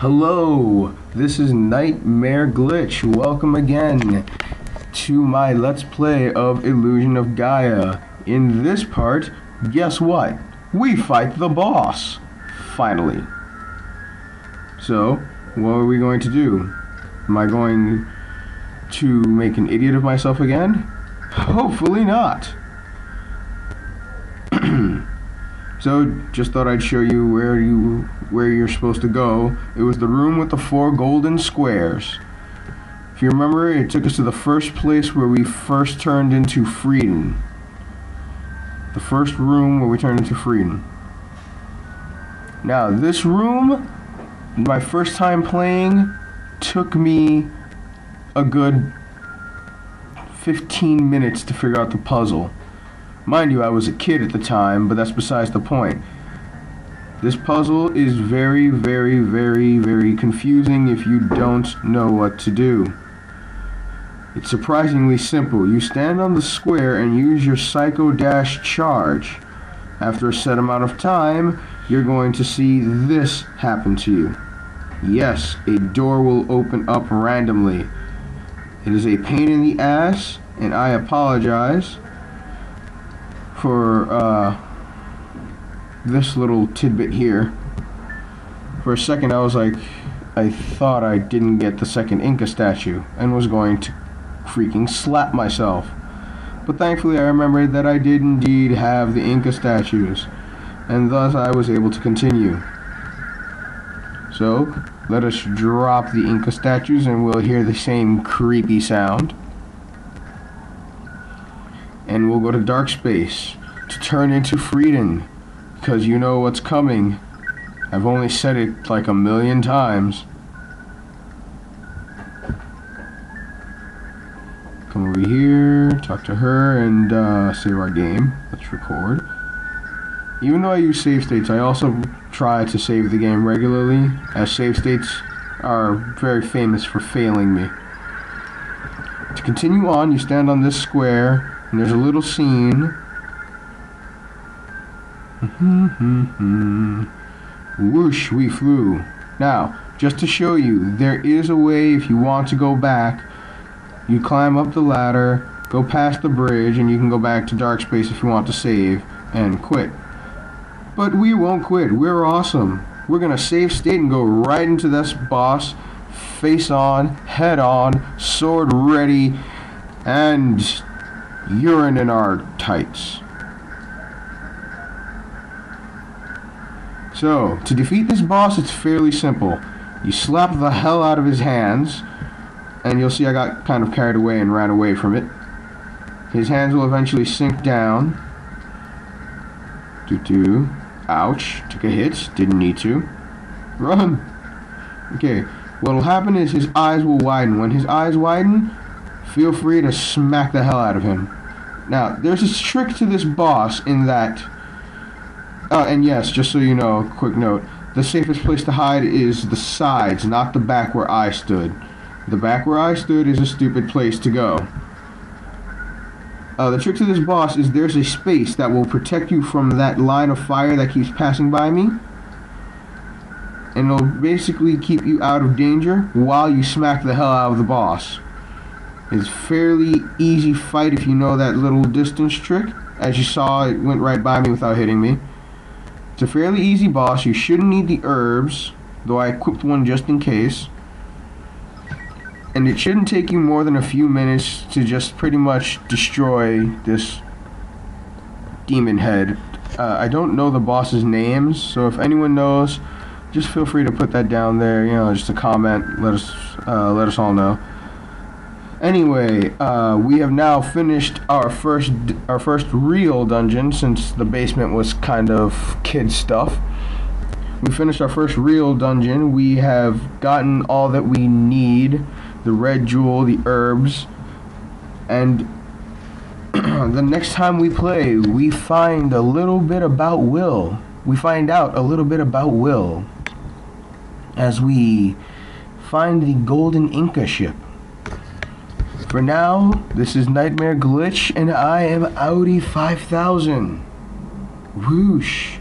Hello, this is Nightmare Glitch. Welcome again to my Let's Play of Illusion of Gaia. In this part, guess what? We fight the boss! Finally. So, what are we going to do? Am I going to make an idiot of myself again? Hopefully not. So, just thought I'd show you where you're supposed to go. It was the room with the 4 golden squares. If you remember, it took us to the first place where we first turned into Frieden. The first room where we turned into Frieden. Now, this room, my first time playing, took me a good 15 minutes to figure out the puzzle. Mind you, I was a kid at the time, but that's besides the point. This puzzle is very, very, very, very confusing if you don't know what to do. It's surprisingly simple. You stand on the square and use your Psycho Dash charge. After a set amount of time, you're going to see this happen to you. Yes, a door will open up randomly. It is a pain in the ass, and I apologize for this little tidbit here. For a second I thought I didn't get the second Inca statue and was going to freaking slap myself. But thankfully I remembered that I did indeed have the Inca statues, and thus I was able to continue. So let us drop the Inca statues and we'll hear the same creepy sound. And we'll go to dark space to turn into Frieden, because you know what's coming. I've only said it like a million times. Come over here, talk to her, and save our game. Let's record. Even though I use save states, I also try to save the game regularly, as save states are very famous for failing me. To continue on, you stand on this square, and there's a little scene. Whoosh, we flew. Now, just to show you, there is a way if you want to go back. You climb up the ladder, go past the bridge, and you can go back to dark space if you want to save and quit. But we won't quit. We're awesome. We're gonna save state and go right into this boss, face on, head on, sword ready, and urine in our tights. So, to defeat this boss, it's fairly simple. You slap the hell out of his hands, and you'll see I got kind of carried away and ran away from it. His hands will eventually sink down. Ouch, took a hit, didn't need to. Run! Okay, what'll happen is his eyes will widen. When his eyes widen, feel free to smack the hell out of him. Now, there's a trick to this boss in that... and yes, just so you know, quick note, the safest place to hide is the sides, not the back where I stood. The back where I stood is a stupid place to go. The trick to this boss is there's a space that will protect you from that line of fire that keeps passing by me. And it'll basically keep you out of danger while you smack the hell out of the boss. It's fairly easy fight if you know that little distance trick. As you saw, it went right by me without hitting me. It's a fairly easy boss. You shouldn't need the herbs, though I equipped one just in case. And it shouldn't take you more than a few minutes to just pretty much destroy this demon head. I don't know the boss's names, so if anyone knows, just feel free to put that down there, you know, just a comment, let us all know. Anyway, we have now finished our first real dungeon, since the basement was kind of kid stuff. We finished our first real dungeon. We have gotten all that we need. The red jewel, the herbs, and the next time we play, we find a little bit about Will. We find out a little bit about Will as we find the golden Inca ship. For now, this is Nightmare Glitch, and I am Audi 5000. Whoosh.